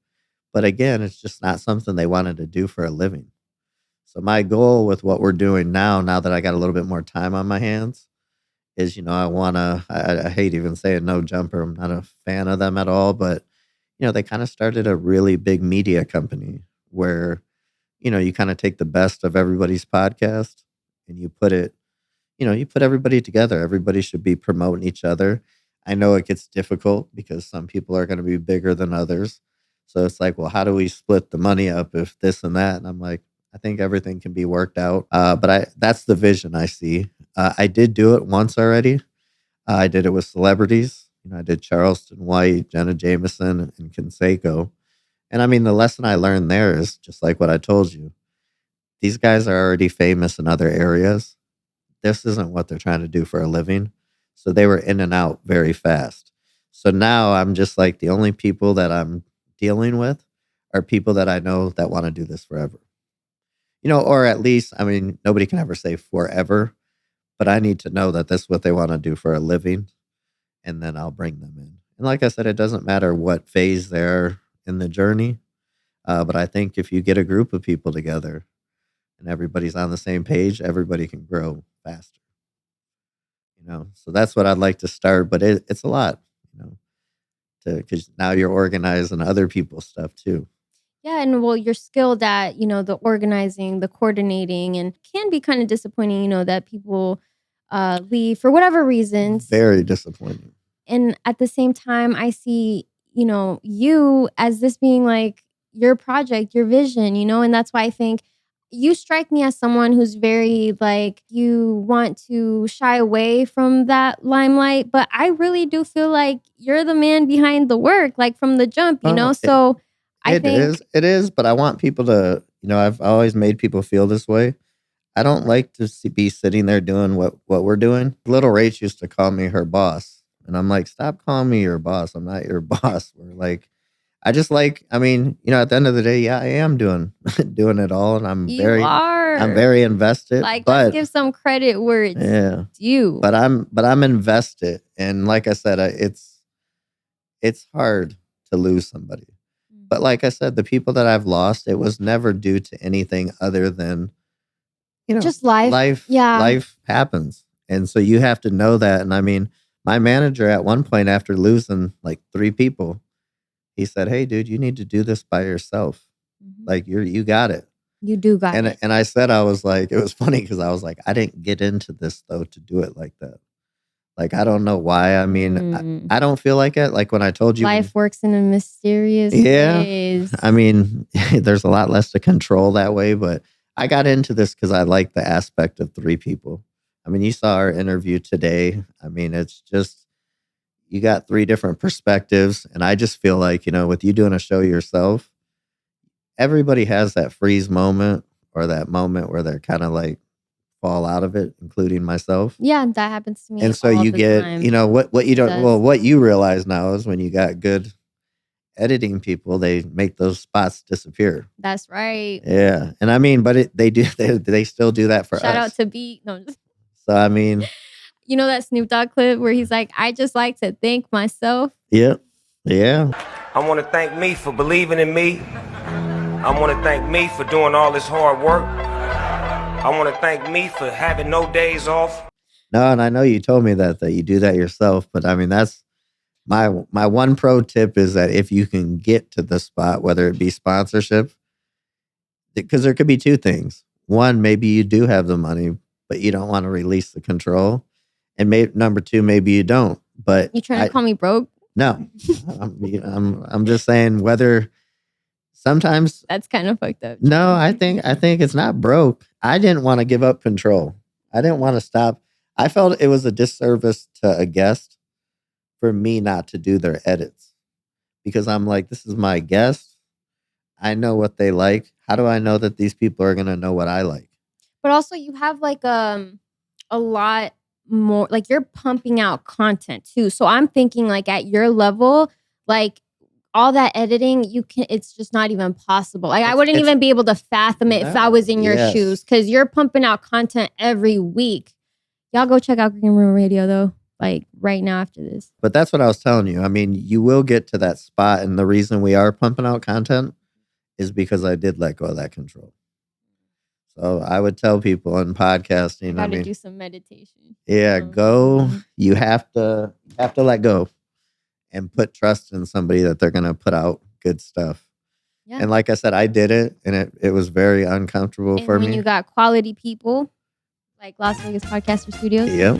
But again, it's just not something they wanted to do for a living. So my goal with what we're doing now that I got a little bit more time on my hands, is, I hate even saying No Jumper. I'm not a fan of them at all, but, they kind of started a really big media company where, you kind of take the best of everybody's podcast and you put everybody together. Everybody should be promoting each other. I know it gets difficult because some people are going to be bigger than others. So it's like, well, how do we split the money up if this and that? And I'm like, I think everything can be worked out. But that's the vision I see. I did do it once already. I did it with celebrities. I did Charleston White, Jenna Jameson, and Canseco. And I mean, the lesson I learned there is just like what I told you. These guys are already famous in other areas. This isn't what they're trying to do for a living. So they were in and out very fast. So now I'm just like, the only people that I'm dealing with are people that I know that want to do this forever. Or at least, I mean, nobody can ever say forever, but I need to know that this is what they want to do for a living, and then I'll bring them in. And like I said, it doesn't matter what phase they're in the journey, but I think if you get a group of people together and everybody's on the same page, everybody can grow faster. So that's what I'd like to start, but it's a lot, because now you're organizing other people's stuff too. Yeah, and well, you're skilled at, the organizing, the coordinating, and can be kind of disappointing, that people leave for whatever reasons. Very disappointing. And at the same time, I see, you as this being like your project, your vision, and that's why I think you strike me as someone who's very like, you want to shy away from that limelight, but I really do feel like you're the man behind the work, like from the jump, so I think it is, but I want people to, I've always made people feel this way. I don't like to be sitting there doing what we're doing. Little Rach used to call me her boss, and I'm like, stop calling me your boss. I'm not your boss. We're like, I just like, I mean, at the end of the day, yeah, I am doing it all, and I'm very invested. Like, let's give some credit where it's due. But I'm invested, and like I said, it's hard to lose somebody. But like I said, the people that I've lost, it was never due to anything other than, just life. Life happens, and so you have to know that. And I mean, my manager at one point, after losing like 3 people, he said, "Hey, dude, you need to do this by yourself. Mm-hmm. Like you got it. You do got it." And I said, I was like, it was funny because I was like, I didn't get into this though to do it like that. Like, I don't know why. I mean, I don't feel like it. Like when I told you, life works in a mysterious ways. I mean, there's a lot less to control that way. But I got into this because I like the aspect of 3 people. I mean, you saw our interview today. I mean, it's just, you got 3 different perspectives. And I just feel like, with you doing a show yourself, everybody has that freeze moment or that moment where they're kind of like fall out of it, including myself. Yeah, that happens to me. And so you get, what you don't, well, what you realize now is when you got good editing people, they make those spots disappear. That's right. Yeah. And I mean, but they still do that for us. Shout out to Beat. No, so, I mean, that Snoop Dogg clip where he's like, I just like to thank myself. Yeah. Yeah. I want to thank me for believing in me. I want to thank me for doing all this hard work. I want to thank me for having no days off. No, and I know you told me that you do that yourself, but I mean, that's my one pro tip is that if you can get to the spot, whether it be sponsorship, because there could be 2 things. One, maybe you do have the money, but you don't want to release the control. And number 2, maybe you don't. But you trying to call me broke? No, I'm just saying whether. Sometimes that's kind of fucked up. No, I think it's not broke. I didn't want to give up control. I didn't want to stop. I felt it was a disservice to a guest for me not to do their edits because I'm like, this is my guest. I know what they like. How do I know that these people are going to know what I like? But also you have like a lot more, like you're pumping out content too. So I'm thinking like at your level, like all that editing, it's just not even possible. Like I wouldn't even be able to fathom it if I was in your shoes because you're pumping out content every week. Y'all go check out Green Room Radio though, like right now after this. But that's what I was telling you. I mean, you will get to that spot. And the reason we are pumping out content is because I did let go of that control. So I would tell people in podcasting, Got to do some meditation. Yeah, go. You have to let go. and put trust in somebody that they're going to put out good stuff. Yeah. And like I said, I did it, and it was very uncomfortable And for when me. you got quality people like Las Vegas Podcaster Studios. Yep.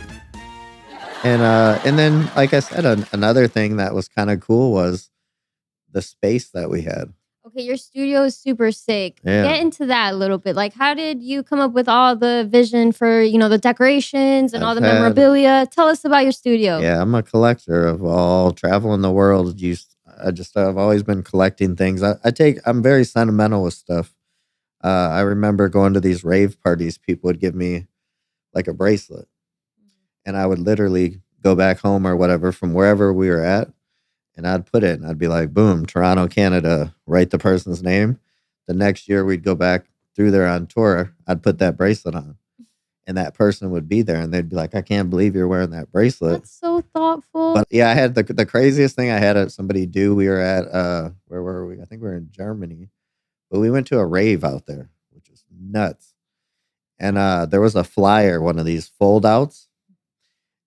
And then, like I said, another thing that was kind of cool was the space that we had. Okay, your studio is super sick. Yeah. Get into that a little bit. Like, how did you come up with all the vision for, the decorations and all the memorabilia? Tell us about your studio. Yeah, I'm a collector of all travel in the world. I've always been collecting things. I'm very sentimental with stuff. I remember going to these rave parties. People would give me like a bracelet, and I would literally go back home or whatever from wherever we were at, and I'd put it, and I'd be like, boom, Toronto, Canada, write the person's name. The next year we'd go back through there on tour. I'd put that bracelet on, and that person would be there, and they'd be like, I can't believe you're wearing that bracelet. That's so thoughtful. But yeah, I had the craziest thing I had somebody do. We were at, where were we? I think we were in Germany, but we went to a rave out there, which was nuts. And there was a flyer, one of these fold outs.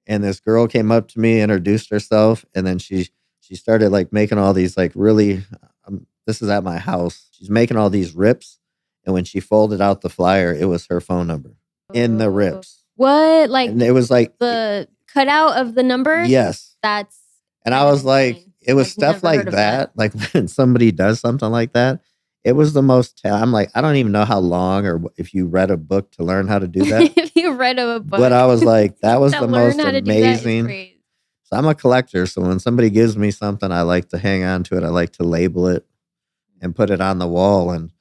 And this girl came up to me, introduced herself, and then she started like making all these like really, this is at my house. She's making all these rips. And when she folded out the flyer, it was her phone number in the rips. What? Like, and it was like the cutout of the number? Yes. That's. And I was like, it was stuff like that. Like when somebody does something like that, it was the most, I'm like, I don't even know how long or if you read a book to learn how to do that. If you read a book. But I was like, that was the most amazing. So I'm a collector. So when somebody gives me something, I like to hang on to it. I like to label it and put it on the wall. And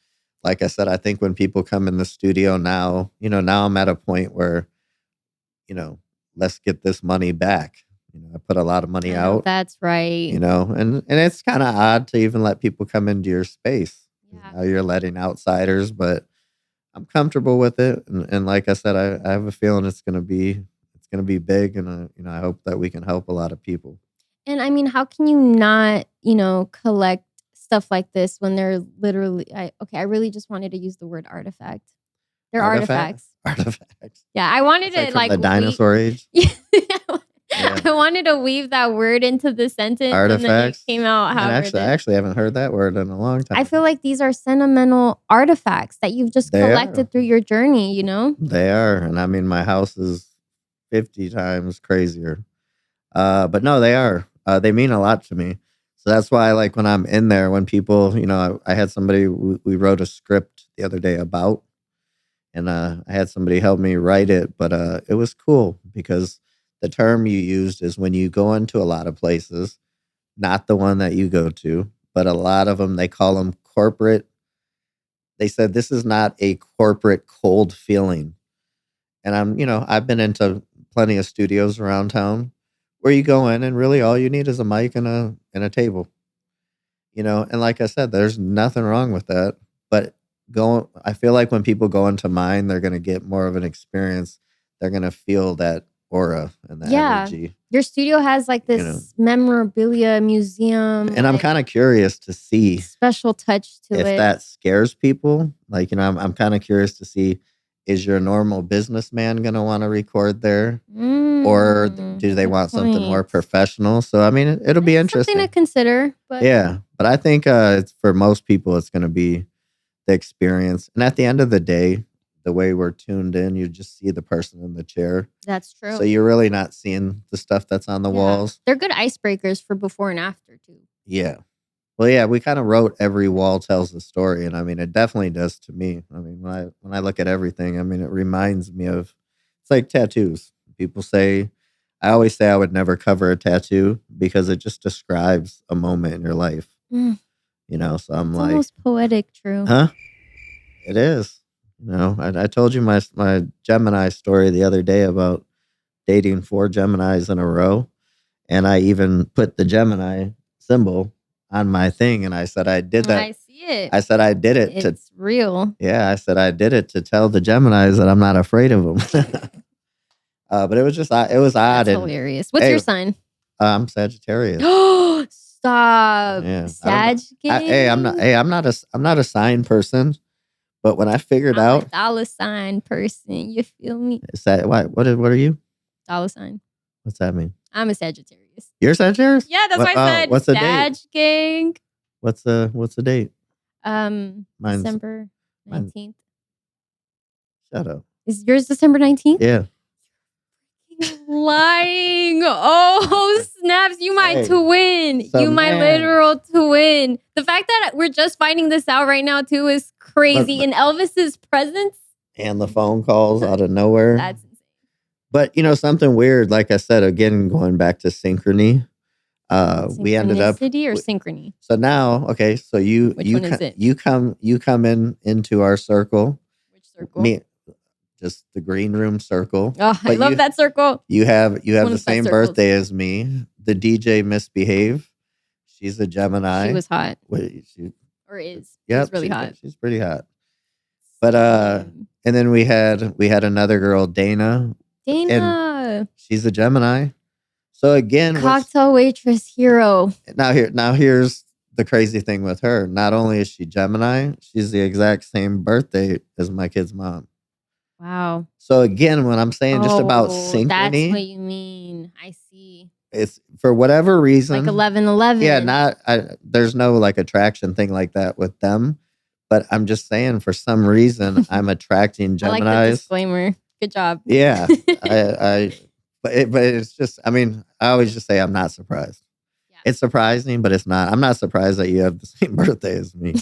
like I said, I think when people come in the studio now, now I'm at a point where, let's get this money back. I put a lot of money out. That's right. And it's kind of odd to even let people come into your space. Yeah. Now you're letting outsiders, but I'm comfortable with it. And like I said, I have a feeling it's gonna be big, and I hope that we can help a lot of people. And I mean, how can you not, collect stuff like this when they're literally? I really just wanted to use the word artifact. They're artifacts. Artifacts. Yeah, I wanted to like the dinosaur age. Yeah. I wanted to weave that word into the sentence. Artifacts. And then it came out how I actually haven't heard that word in a long time. I feel like these are sentimental artifacts that you've just collected through your journey, They are. And I mean, my house is 50 times crazier. But no, they are. They mean a lot to me. So that's why, like, when I'm in there, when people, I had somebody, we wrote a script the other day about, and I had somebody help me write it, but it was cool because the term you used is when you go into a lot of places, not the one that you go to, but a lot of them, they call them corporate. They said, this is not a corporate cold feeling. And I've been into plenty of studios around town where you go in and really all you need is a mic and a table, and like I said, there's nothing wrong with that. But I feel like when people go into mine, they're going to get more of an experience. They're going to feel that aura and that energy. Your studio has like this memorabilia museum. And I'm kind of curious to see special touch to if that scares people. Like, I'm kind of curious to see, is your normal businessman going to want to record there? Or do they want something more professional? So, I mean, it'll be interesting. Something to consider. But yeah. But I think for most people, it's going to be the experience. And at the end of the day, the way we're tuned in, you just see the person in the chair. That's true. So you're really not seeing the stuff that's on the walls. They're good icebreakers for before and after, too. Yeah. Well, yeah, we kind of wrote every wall tells a story. And I mean, it definitely does to me. I mean, when I look at everything, I mean, it reminds me of, it's like tattoos. People say, I always say I would never cover a tattoo because it just describes a moment in your life. So I'm it's like. Almost poetic, True. Huh? It is. I told you my Gemini story the other day about dating 4 Geminis in a row. And I even put the Gemini symbol on my thing. And I said, I did that. I see it. I said, I did it. It's real. Yeah. I said, I did it to tell the Geminis that I'm not afraid of them. But it was just, it was odd. That's hilarious. What's your sign? I'm Sagittarius. Stop. Yeah. I'm not a sign person. But when I figured out, a dollar sign person, you feel me? Is that what are you? Dollar sign. What's that mean? I'm a Sagittarius. Sagittarius. You're Sagittarius? Yeah, that's why I said what's the date? Sag gang. What's the date? Mine's December mine's- 19th. Shut up. Is yours December 19th? Yeah. Lying. Oh, snaps. You might Hey, to win. so You might man. literal to win. The fact that we're just finding this out right now, too, is crazy. In Elvis's presence. And the phone calls out of nowhere. That's insane. But, something weird, like I said, again, going back to synchrony, we ended up. Synchronicity or synchrony? So now, okay, so Which one is it? you come into our circle. Which circle? Me, just the green room circle. Oh, I But love that circle. You have one the of the same best circles. birthday as me. The DJ Misbehave. She's a Gemini. She was hot. Wait, Or is. Yep, She's really hot. She's pretty hot. But and then we had another girl, Dana. Dana. She's a Gemini. So again, Cocktail waitress hero. now here's the crazy thing with her. Not only is she Gemini, she's the exact same birthday as my kid's mom. Wow. So again, when I'm saying just about synchrony, That's what you mean. I see. it's for whatever reason. Like 11-11. Yeah, there's no like attraction thing like that with them. But I'm just saying, for some reason, I'm attracting Geminis. I like the disclaimer. Good job. Yeah, but it's just, I mean, I always just say I'm not surprised. Yeah. It's surprising, but it's not. I'm not surprised that you have the same birthday as me.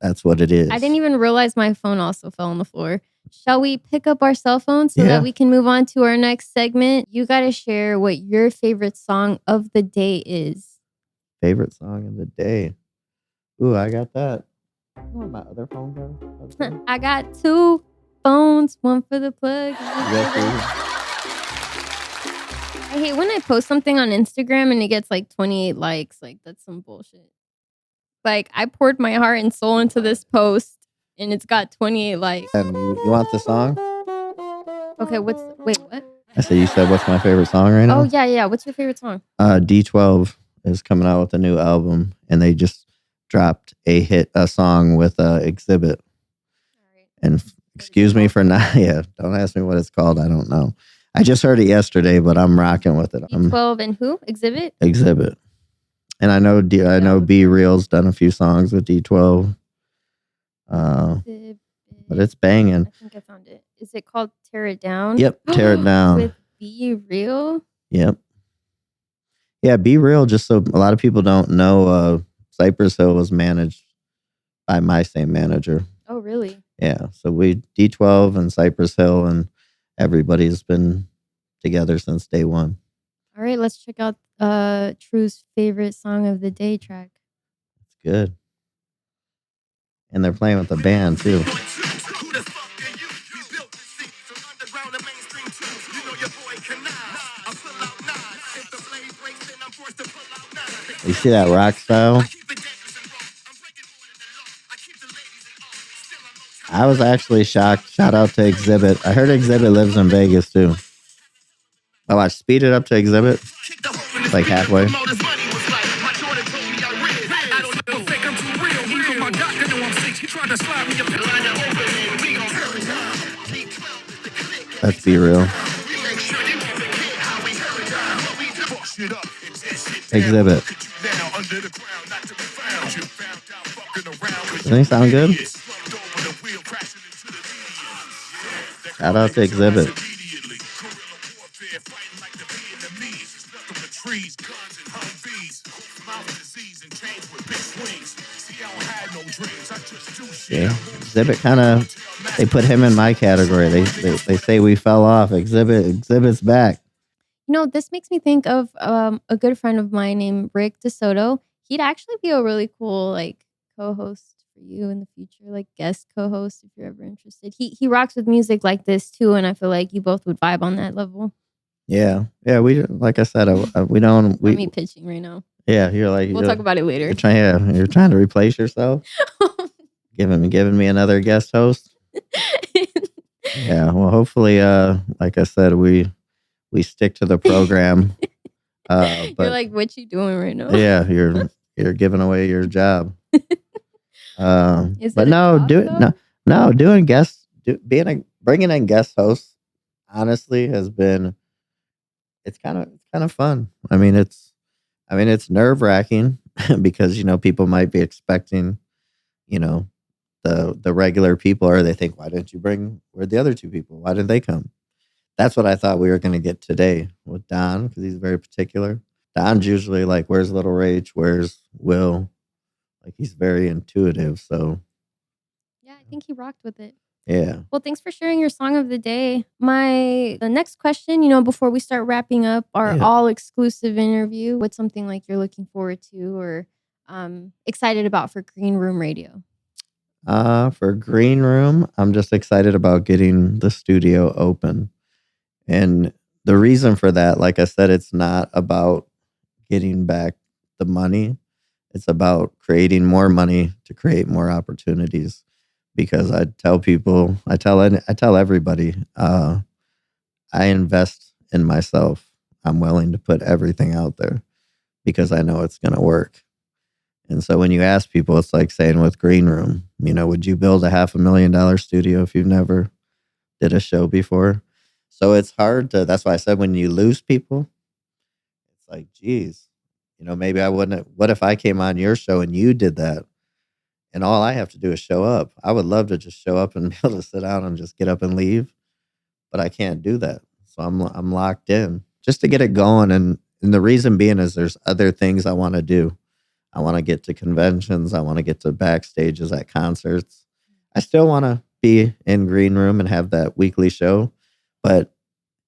That's what it is. I didn't even realize my phone also fell on the floor. Shall we pick up our cell phones so Yeah. that we can move on to our next segment? You got to share what your favorite song of the day is. Favorite song of the day. Ooh, I got that. You know what my other phone goes? I got 2 phones, one for the plug. I hate when I post something on Instagram and it gets like 28 likes. Like, that's some bullshit. Like, I poured my heart and soul into this post and it's got 28 likes. And you want the song? Okay, wait, what? I said, you said, what's my favorite song right now? Oh, yeah. What's your favorite song? D12 is coming out with a new album, and they just dropped a song with Exhibit. And excuse me for not, don't ask me what it's called. I don't know. I just heard it yesterday, but I'm rocking with it. D12 and who? Exhibit? Exhibit. And I know B Real's done a few songs with D12. But it's banging. I think I found it. Is it called Tear It Down? Yep, Tear It Down. With Be Real? Yep. Yeah, Be Real, just so a lot of people don't know, Cypress Hill was managed by my same manager. Oh, really? Yeah, so we D12 and Cypress Hill, and everybody's been together since day one. All right, let's check out True's favorite song of the day track. It's good. And they're playing with the band too. You see that rock style? I was actually shocked. Shout out to Exhibit. I heard Exhibit lives in Vegas too. Oh, I speed it up to Exhibit. Like halfway. Let's be real. Exhibit. Doesn't he sound good? Shout out to Exhibit. Yeah, Exhibit kind of, they put him in my category. They say we fell off. Exhibit's back. You know, this makes me think of a good friend of mine named Rick DeSoto. He'd actually be a really cool like co-host for you in the future, like guest co-host if you're ever interested. He rocks with music like this too, and I feel like you both would vibe on that level. Yeah. We, like I said, we don't. Not me pitching right now. Yeah, you're like, we'll talk about it later. You're trying to replace yourself. giving me another guest host. Yeah. Well, hopefully, like I said, we stick to the program. But you're like, what you doing right now? Yeah, you're giving away your job. Is but it doing guests, bringing in guest hosts, honestly, has been it's kind of fun. I mean, it's nerve wracking because people might be expecting you know the regular people, or they think, where'd the other two people? Why didn't they come? That's what I thought we were going to get today with Don, because he's very particular. Don's usually like, where's Little Rach? Where's Will? Like, he's very intuitive. So, Yeah, I think he rocked with it. yeah. Well, thanks for sharing your song of the day. The next question, before we start wrapping up our all exclusive interview, what's something like you're looking forward to or excited about for Green Room Radio? For Green Room, I'm just excited about getting the studio open. And the reason for that, like I said, it's not about getting back the money. It's about creating more money to create more opportunities. Because I tell people, I tell everybody, I invest in myself. I'm willing to put everything out there because I know it's going to work. And so when you ask people, it's like saying with Green Room, would you build a $500,000 studio if you've never did a show before? So it's hard that's why I said when you lose people, it's like, geez, maybe I wouldn't. What if I came on your show and you did that? And all I have to do is show up. I would love to just show up and be able to sit down and just get up and leave. But I can't do that. So I'm locked in just to get it going. And the reason being is there's other things I want to do. I want to get to conventions. I want to get to backstages at concerts. I still want to be in Green Room and have that weekly show. But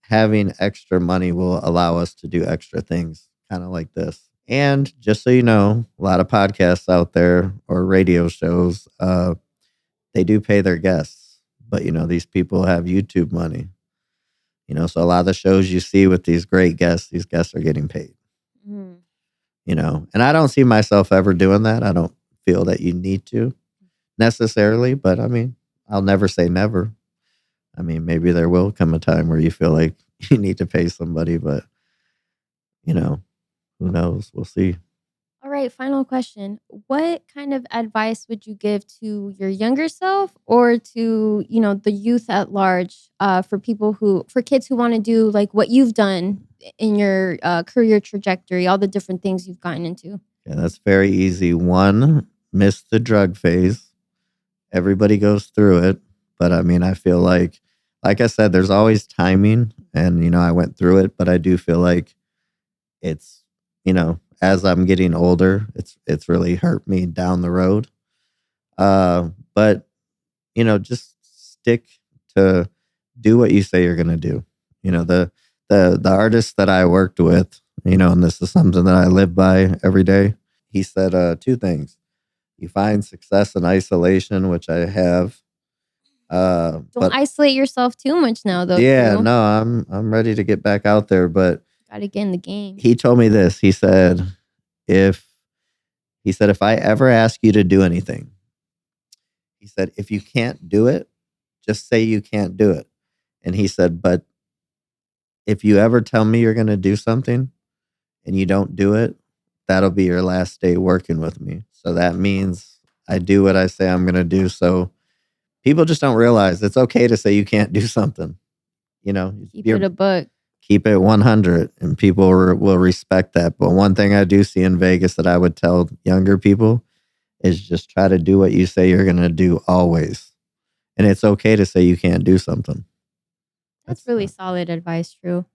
having extra money will allow us to do extra things, kind of like this. And just so you know, a lot of podcasts out there or radio shows, they do pay their guests. But, these people have YouTube money. So a lot of the shows you see with these great guests, these guests are getting paid. Mm. And I don't see myself ever doing that. I don't feel that you need to necessarily. But, I'll never say never. Maybe there will come a time where you feel like you need to pay somebody. But, who knows? We'll see. All right, final question. What kind of advice would you give to your younger self or to, the youth at large for kids who want to do like what you've done in your career trajectory, all the different things you've gotten into? Yeah, that's very easy. One, miss the drug phase. Everybody goes through it. But I feel like I said, there's always timing. And, I went through it, but I do feel like it's, as I'm getting older, it's really hurt me down the road. But, just stick to do what you say you're going to do. The artist that I worked with, and this is something that I live by every day. He said two things. You find success in isolation, which I have. Don't isolate yourself too much now, though. Yeah, no, I'm ready to get back out there, but gotta get in the game. He told me this. He said, if I ever ask you to do anything, he said, if you can't do it, just say you can't do it. And he said, but if you ever tell me you're going to do something and you don't do it, that'll be your last day working with me. So that means I do what I say I'm going to do. So people just don't realize it's okay to say you can't do something. Keep it a book. Keep it 100, and people will respect that. But one thing I do see in Vegas that I would tell younger people is just try to do what you say you're going to do always. And it's okay to say you can't do something. That's really solid advice, True.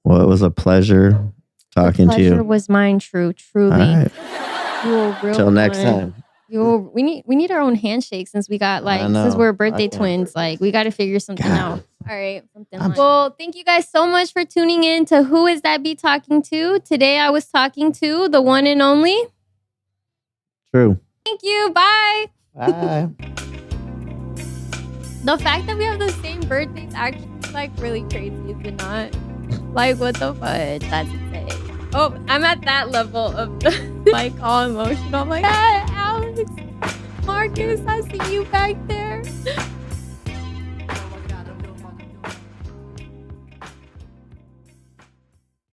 Well, it was a pleasure talking to you. The pleasure was mine, True. Truly. All right. Till next time. We need our own handshake since we got since we're birthday twins. Like, we got to figure something out. All right. Well, thank you guys so much for tuning in to Who Is That Be Talking To? Today I was talking to the one and only True. Thank you. Bye. Bye. The fact that we have the same birthdays actually like really crazy, is it not? Like, what the fudge? That's insane. Oh, I'm at that level of like all emotional. I'm like, hey, Alex, Marcus, I see you back there.